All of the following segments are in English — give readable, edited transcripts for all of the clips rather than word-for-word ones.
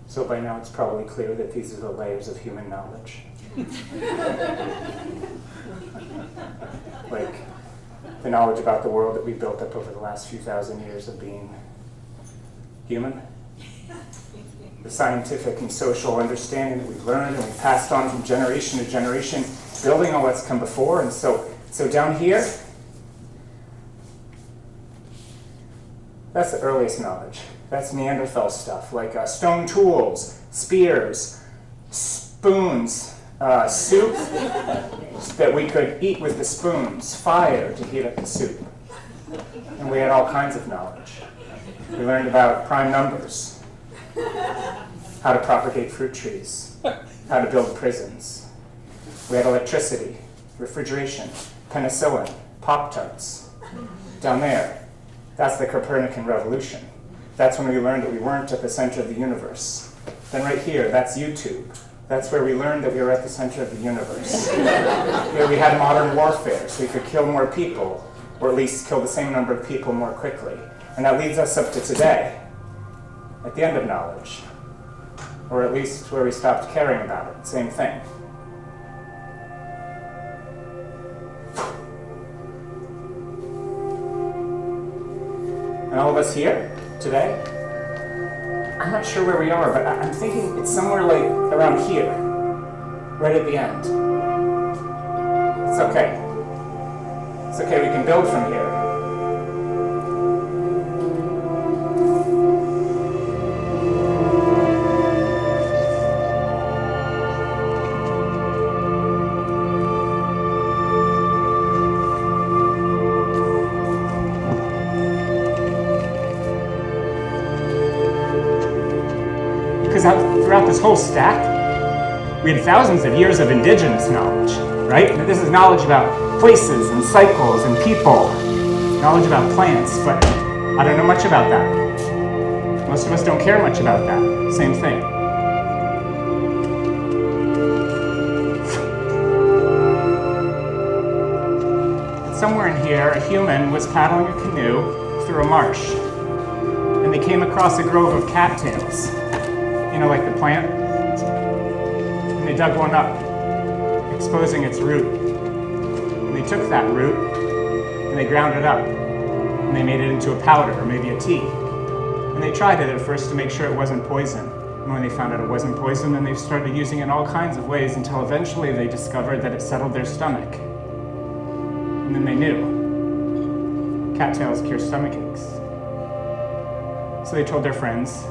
So by now it's probably clear that these are the layers of human knowledge. Like the knowledge about the world that we built up over the last few thousand years of being human. The scientific and social understanding that we've learned and we've passed on from generation to generation, building on what's come before. And so down here, that's the earliest knowledge. That's Neanderthal stuff, like stone tools, spears, spoons, soup that we could eat with the spoons, fire to heat up the soup. And we had all kinds of knowledge. We learned about prime numbers, how to propagate fruit trees, how to build prisons. We had electricity, refrigeration, penicillin, Pop-Tarts. Down there, that's the Copernican revolution. That's when we learned that we weren't at the center of the universe. Then right here, that's YouTube. That's where we learned that we were at the center of the universe. Here we had modern warfare, so we could kill more people, or at least kill the same number of people more quickly. And that leads us up to today, at the end of knowledge. Or at least where we stopped caring about it. Same thing. And all of us here today, I'm not sure where we are, but I'm thinking it's somewhere like around here, right at the end. It's okay. It's okay, we can build from here. Throughout this whole stack, we had thousands of years of indigenous knowledge, right? This is knowledge about places and cycles and people, knowledge about plants, but I don't know much about that. Most of us don't care much about that. Same thing. Somewhere in here, a human was paddling a canoe through a marsh, and they came across a grove of cattails. You know, like the plant? And they dug one up, exposing its root. And they took that root, and they ground it up, and they made it into a powder, or maybe a tea. And they tried it at first to make sure it wasn't poison. And when they found out it wasn't poison, then they started using it in all kinds of ways until eventually they discovered that it settled their stomach. And then they knew. Cattails cure stomach aches. So they told their friends,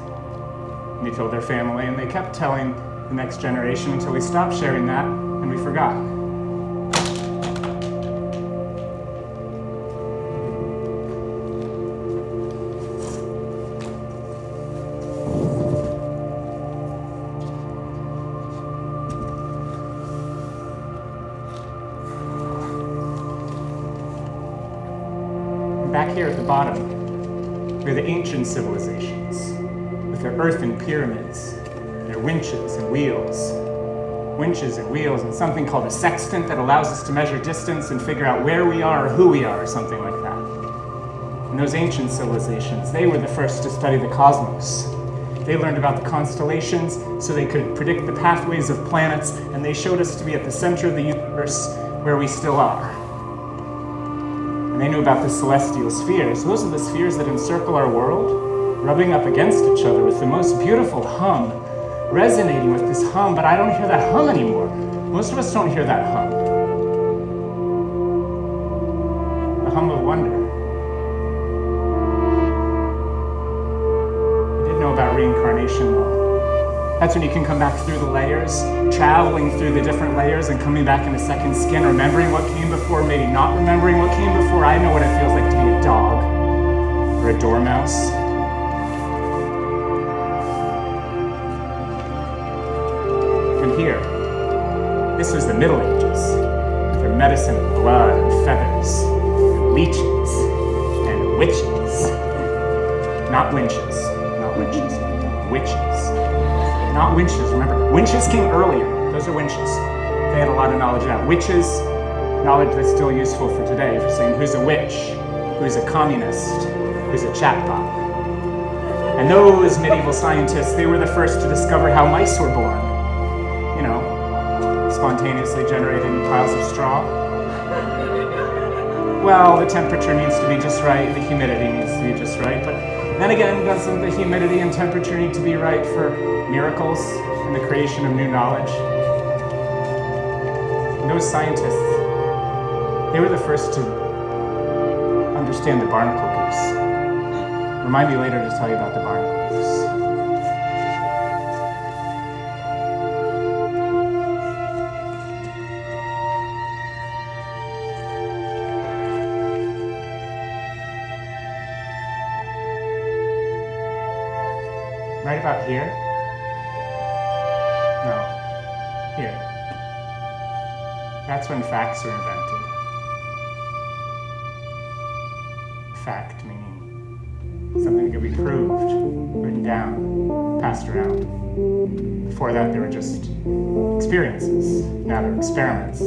and they told their family, and they kept telling the next generation until we stopped sharing that and we forgot. And back here at the bottom, we're the ancient civilizations. With their earthen pyramids, their winches and wheels. Winches and wheels and something called a sextant that allows us to measure distance and figure out where we are or who we are or something like that. And those ancient civilizations, they were the first to study the cosmos. They learned about the constellations so they could predict the pathways of planets, and they showed us to be at the center of the universe where we still are. And they knew about the celestial spheres. Those are the spheres that encircle our world, rubbing up against each other with the most beautiful hum, resonating with this hum, but I don't hear that hum anymore. Most of us don't hear that hum. The hum of wonder. I did know about reincarnation though. That's when you can come back through the layers, traveling through the different layers and coming back in a second skin, remembering what came before, maybe not remembering what came before. I know what it feels like to be a dog or a dormouse. this was the Middle Ages, with their medicine of blood and feathers, and leeches, and witches. Not winches, not witches, witches. Not winches, remember? Winches came earlier. Those are winches. They had a lot of knowledge of that. Witches, knowledge that's still useful for today, for saying who's a witch, who's a communist, who's a chatbot. And those medieval scientists, they were the first to discover how mice were born. You know, spontaneously generated in piles of straw. Well, the temperature needs to be just right, the humidity needs to be just right, but then again, doesn't the humidity and temperature need to be right for miracles and the creation of new knowledge? And those scientists, they were the first to understand the barnacle goose. Remind me later to tell you about the barnacle goose. Right about here? No, here. That's when facts were invented. Fact meaning something that could be proved, written down, passed around. Before that, they were just experiences. Now they're experiments.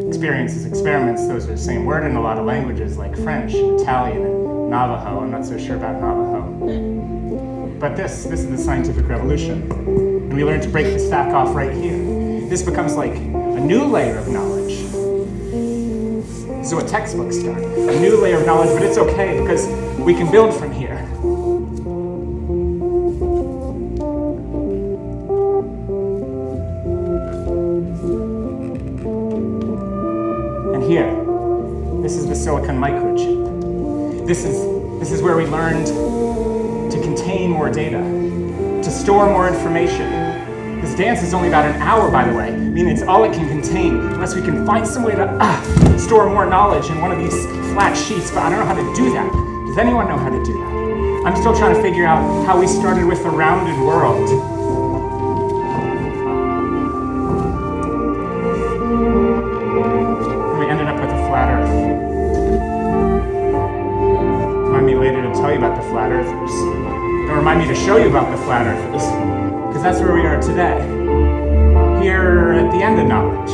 Experiences, experiments, those are the same word in a lot of languages like French, Italian, and Navajo. I'm not so sure about Navajo. But this is the scientific revolution. And we learn to break the stack off right here. This becomes like a new layer of knowledge. This is what textbooks start. A new layer of knowledge, but it's okay because we can build from here. And here, this is the silicon microchip. This is where we learned to contain more data, to store more information. This dance is only about an hour, by the way, meaning it's all it can contain, unless we can find some way to store more knowledge in one of these flat sheets, but I don't know how to do that. Does anyone know how to do that? I'm still trying to figure out how we started with the rounded world. And we ended up with a flat earth. Remind me later to tell you about the flat earthers. Don't remind me to show you about the flat earthers, because that's where we are today. Here at the end of knowledge,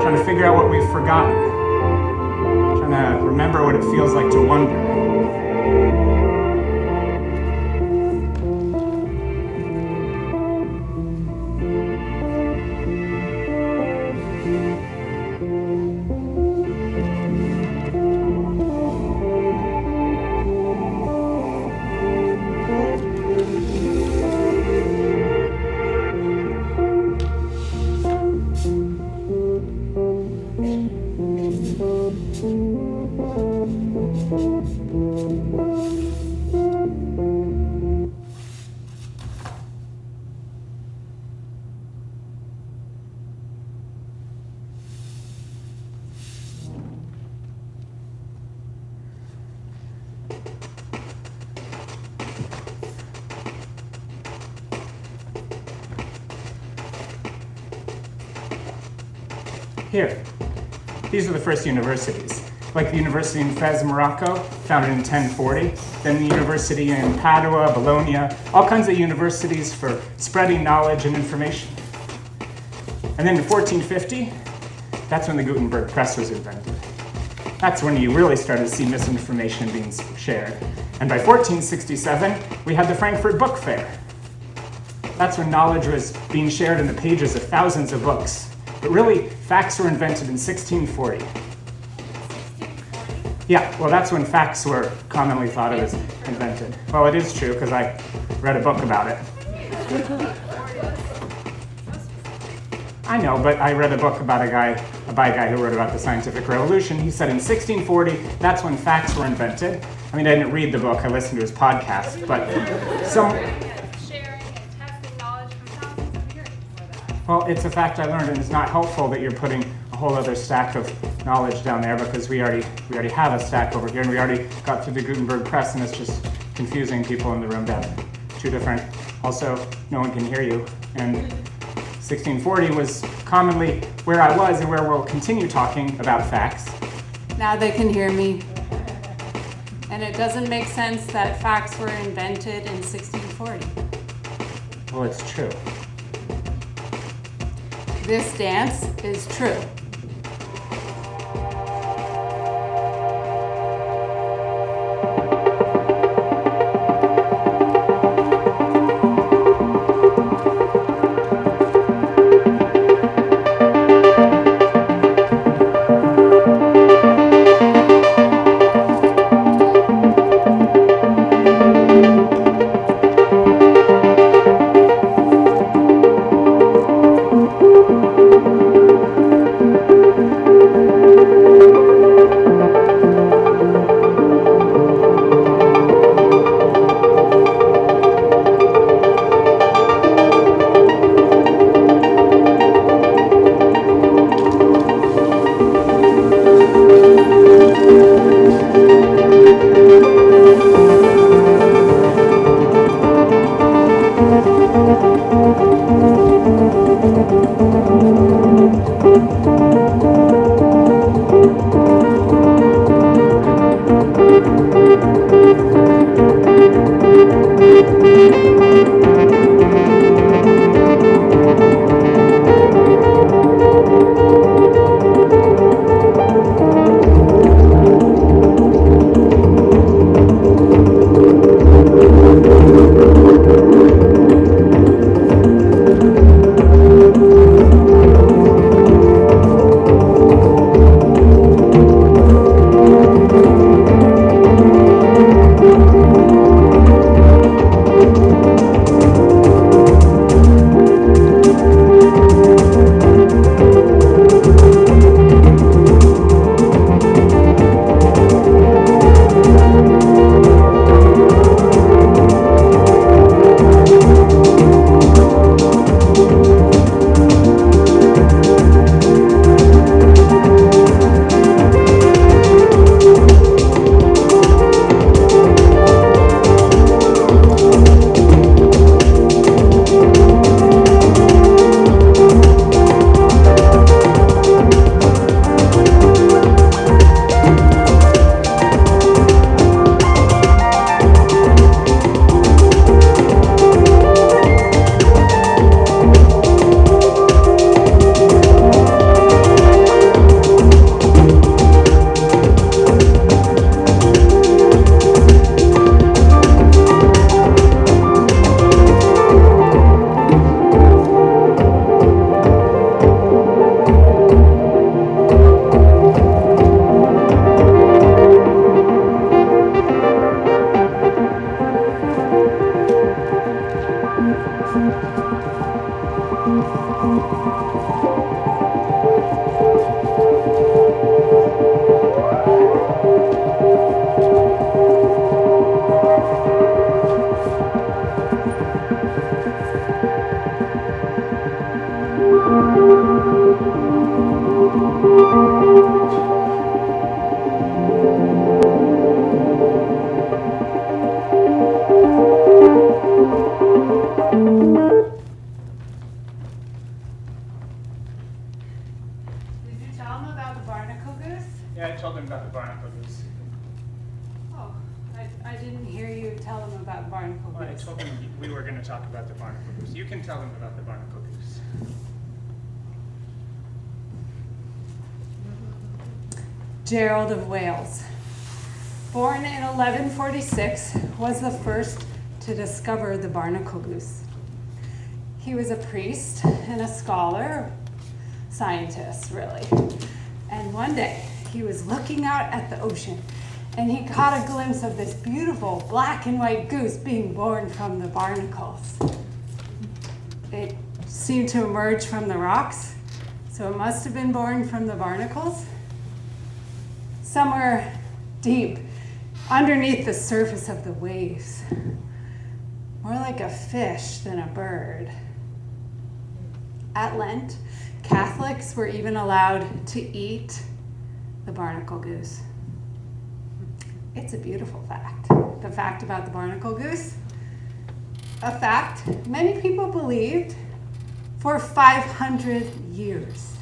trying to figure out what we've forgotten, trying to remember what it feels like to wonder. Here, these are the first universities, like the University in Fez, Morocco, founded in 1040, then the University in Padua, Bologna, all kinds of universities for spreading knowledge and information. And then in 1450, that's when the Gutenberg press was invented. That's when you really started to see misinformation being shared. And by 1467, we had the Frankfurt Book Fair. That's when knowledge was being shared in the pages of thousands of books. But really, facts were invented in 1640. Yeah, well, that's when facts were commonly thought of as invented. Well, it is true, because I read a book about it. I know, but I read a book about by a guy who wrote about the scientific revolution. He said in 1640, that's when facts were invented. I mean, I didn't read the book, I listened to his podcast, but well, it's a fact I learned, and it's not helpful that you're putting a whole other stack of knowledge down there, because we already have a stack over here, and we already got through the Gutenberg press, and it's just confusing people in the room down. Two different. Also, no one can hear you, and 1640 was commonly where I was and where we'll continue talking about facts. Now they can hear me. And it doesn't make sense that facts were invented in 1640. Well, it's true. This dance is true. Yeah, I told them about the barnacle goose. Oh, I didn't hear you tell them about barnacle Well, I goose. told them we were going to talk about the barnacle goose. You can tell them about the barnacle goose. Gerald of Wales, born in 1146, was the first to discover the barnacle goose. He was a priest and a scholar, scientist, really. And one day, he was looking out at the ocean, and he caught a glimpse of this beautiful black and white goose being born from the barnacles. It seemed to emerge from the rocks, so it must have been born from the barnacles. Somewhere deep underneath the surface of the waves, more like a fish than a bird. At Lent, Catholics were even allowed to eat the barnacle goose. It's a beautiful fact. The fact about the barnacle goose. A fact many people believed for 500 years.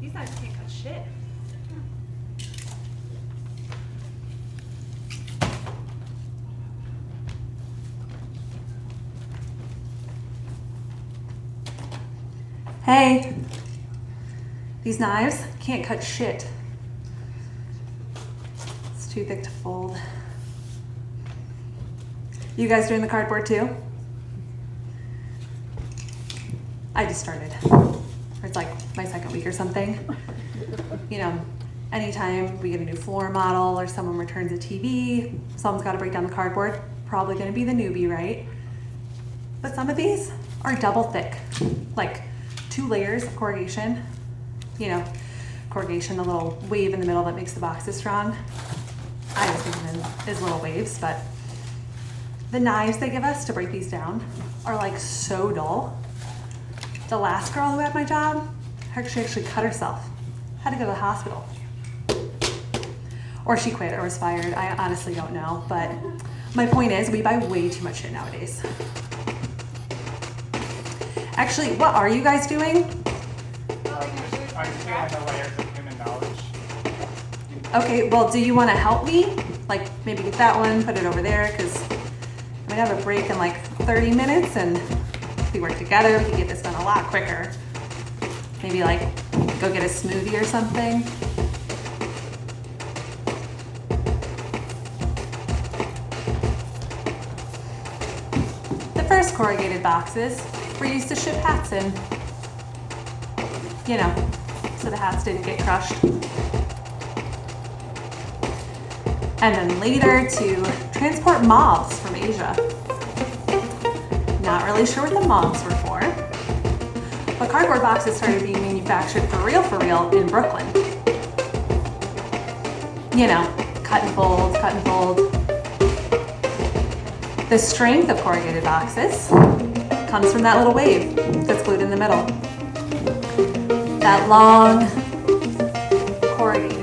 These knives can't cut shit. Hey, these knives can't cut shit. too thick to fold. You guys doing the cardboard too? I just started. It's like my second week or something. You know, anytime we get a new floor model or someone returns a TV, someone's got to break down the cardboard. Probably going to be the newbie, right? But some of these are double thick, like 2 layers of corrugation. You know, corrugation, the little wave in the middle that makes the boxes strong. I was thinking as little waves, but the knives they give us to break these down are like so dull. The last girl who had my job, she actually cut herself. Had to go to the hospital. Or she quit or was fired. I honestly don't know. But my point is, we buy way too much shit nowadays. Actually, what are you guys doing? Understand the layers of human knowledge. Okay, well, do you want to help me? Like, maybe get that one, put it over there, because we have a break in like 30 minutes, and if we work together, we can get this done a lot quicker. Maybe like go get a smoothie or something. The first corrugated boxes were used to ship hats in. You know, so the hats didn't get crushed. And then later to transport moths from Asia. Not really sure what the moths were for, but cardboard boxes started being manufactured for real in Brooklyn. You know, cut and fold, cut and fold. The strength of corrugated boxes comes from that little wave that's glued in the middle. That long corrugated.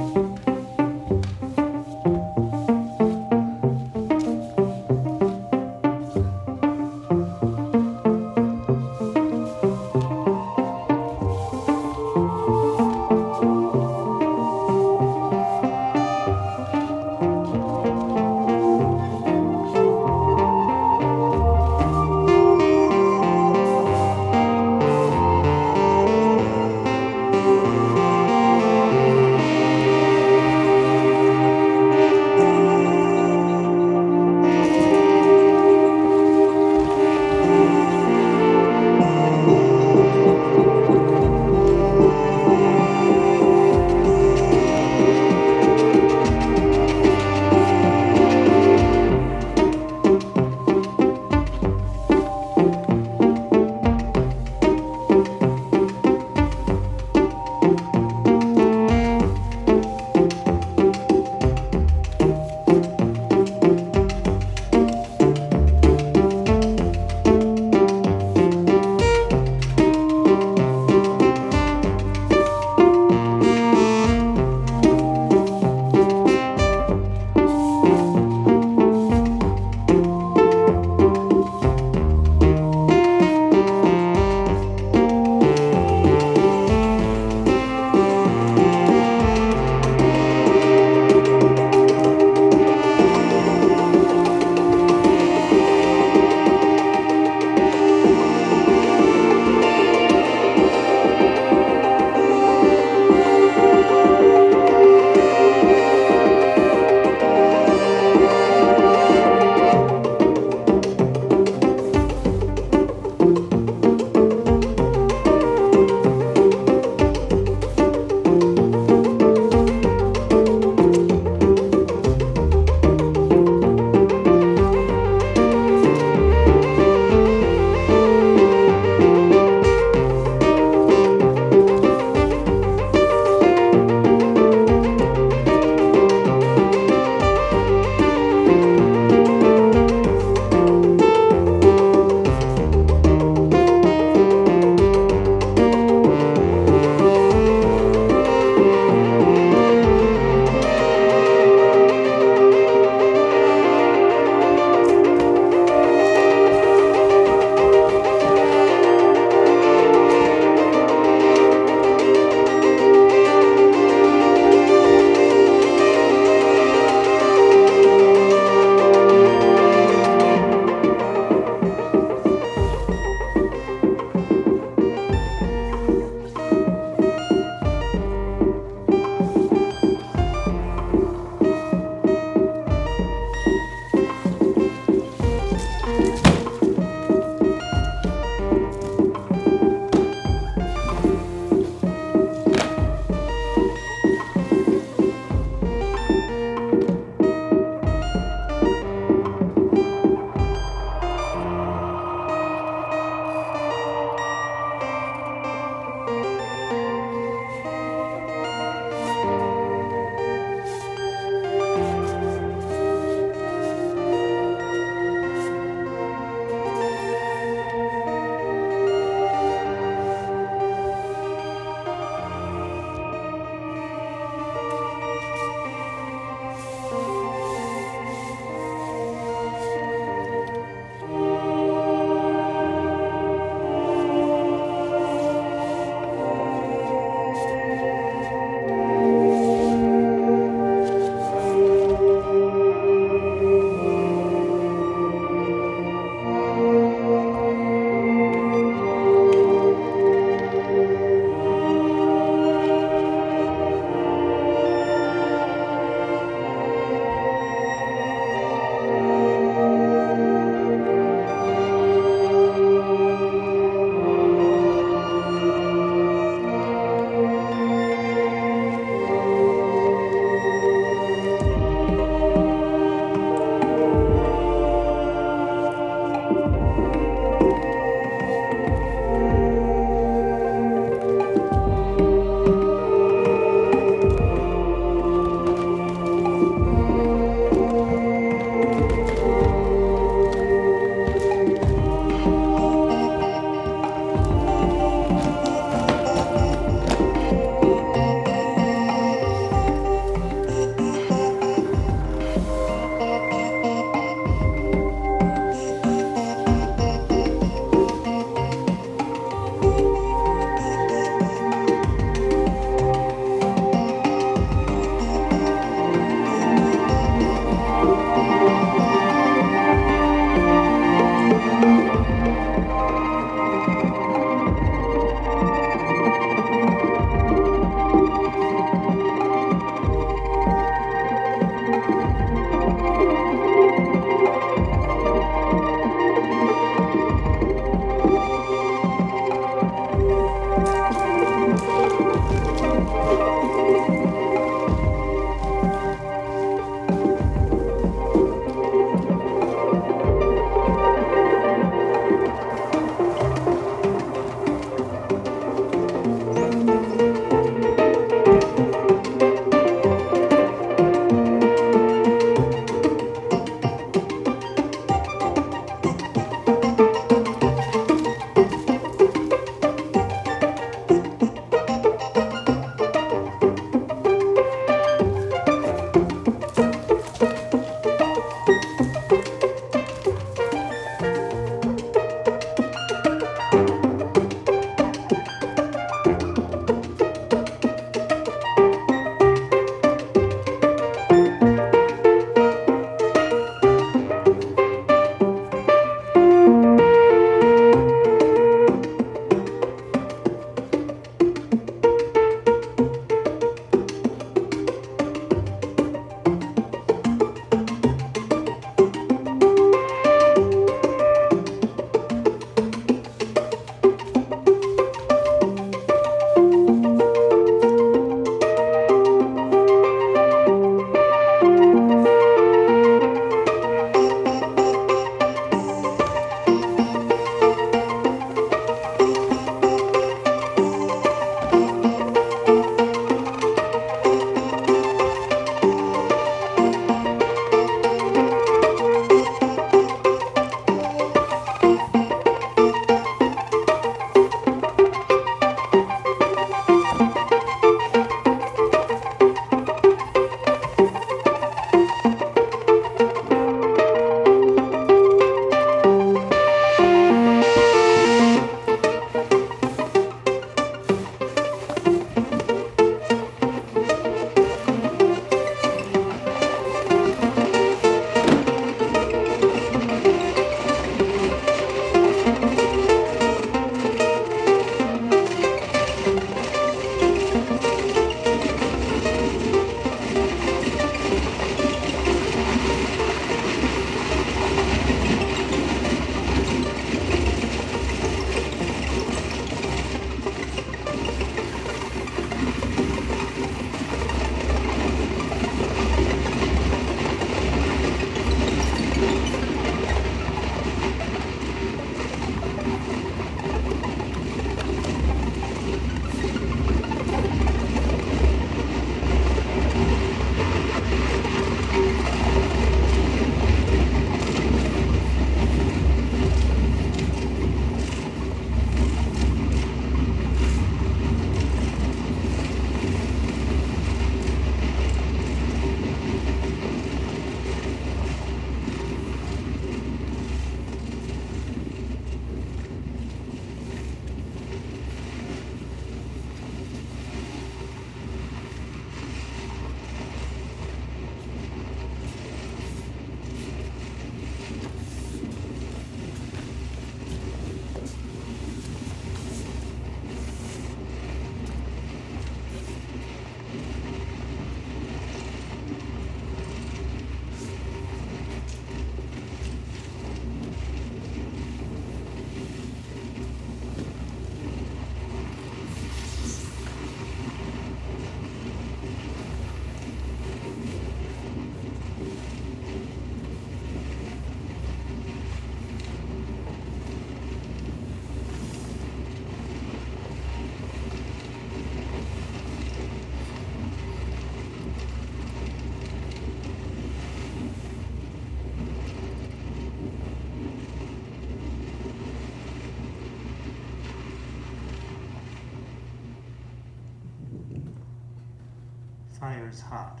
Fire's hot.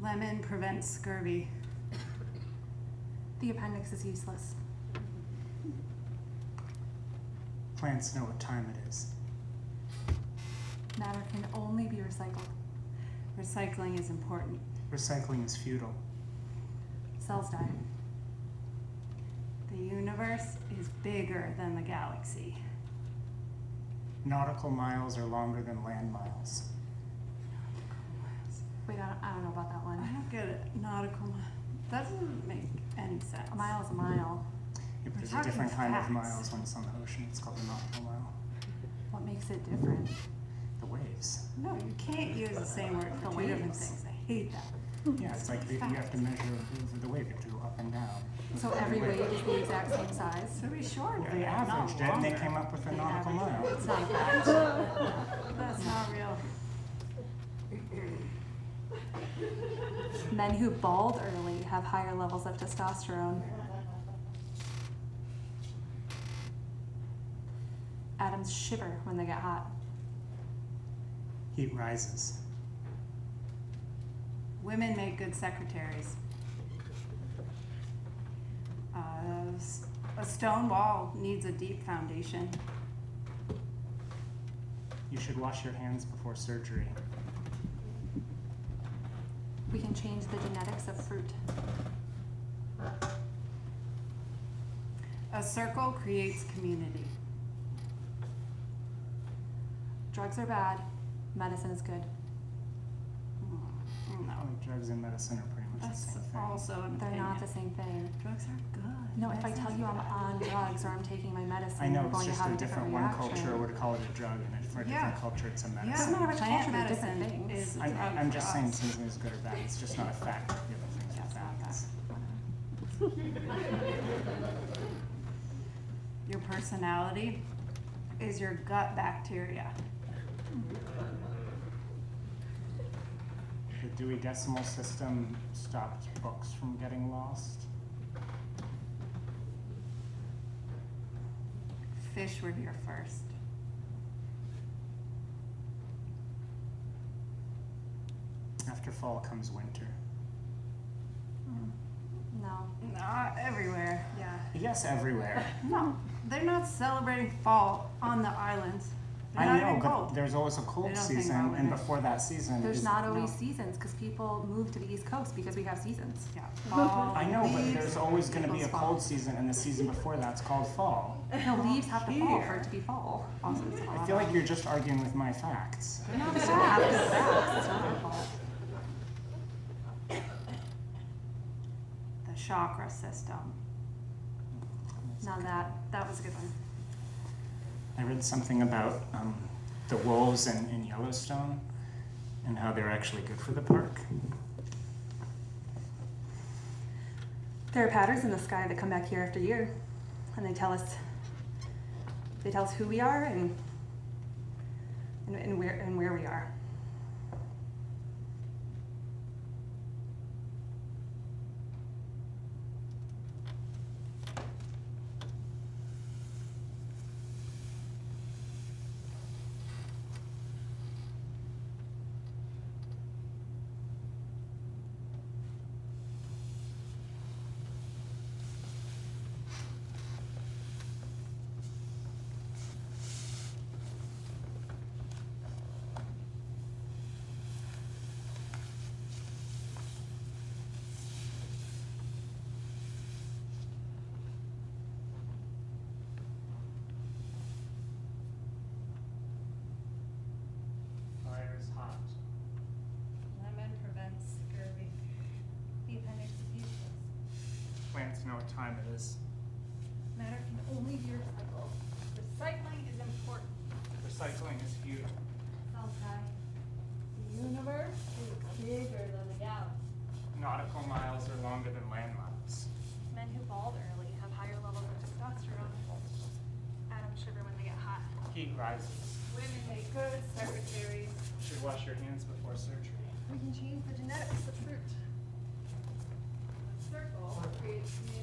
Lemon prevents scurvy. The appendix is useless. Plants know what time it is. Matter can only be recycled. Recycling is important. Recycling is futile. Cells die. The universe is bigger than the galaxy. Nautical miles are longer than land miles. Wait, I don't know about that I one. don't get it. Nautical mile. Doesn't make any sense. A mile is a mile. If there's a talking different kind of facts. miles when it's on the ocean, it's called a nautical mile. What makes it different? The waves. No, you can't use the same word for The two different waves. things. I hate that. Yeah, it's like you have to measure the wave. You have to go up and down. So every wave is the exact same size? To be shorter. They not averaged it and they longer. came up with a They nautical averaged mile. It's not a fact. That's not real. Men who bald early have higher levels of testosterone. Atoms shiver when they get hot. Heat rises. Women make good secretaries. A stone wall needs a deep foundation. You should wash your hands before surgery. We can change the genetics of fruit. A circle creates community. Drugs are bad, medicine is good. No, Like drugs and medicine are pretty much the that's same thing. also an They're opinion. not the same thing. Drugs are good. No, if I Medicine's tell you I'm bad. on drugs or I'm taking my medicine, I know, you're it's going to just have a a different different one reaction. culture would call it a drug, and for a Yeah. different culture, it's a Yeah, medicine. Doesn't matter which plant culture, they're different medicine things. is a I'm drug just for saying us. something is good or bad. It's just not a fact. The other things are That's not facts. Your personality is your gut bacteria. The Dewey Decimal System stopped books from getting lost. Fish were here first. After fall comes winter. No. Not everywhere, yeah. Yes, everywhere. No, they're not celebrating fall on the islands. They're I not know, even but cold. there's always a They cold don't think season, about and winter. before that season There's is not always no. seasons because people move to the East Coast because we have seasons. Yeah, fall, I know, but leaves, there's always going to be a people's cold season, and the season before that's called fall. No, leaves have to fall for Here. it to be fall. Also, it's I feel like you're just arguing with my facts. They're not It's bad. It's not our fault. The chakra system. Now that was a good one. I read something about the wolves in Yellowstone and how they're actually good for the park. There are patterns in the sky that come back year after year, and they tell us who we are and where we are. Fire's hot. Lemon prevents scurvy. The appendix is useless. Plants know what time it is. Matter can only be recycled. Recycling is important. Recycling is futile. Cells die. The universe is bigger than the galaxy. Nautical miles are longer than land miles. Men who bald early have higher levels of testosterone. Atoms shiver when they get hot. Heat rises. Women make good secretaries. You should wash your hands before surgery. We can change the genetics of fruit. A circle creates community.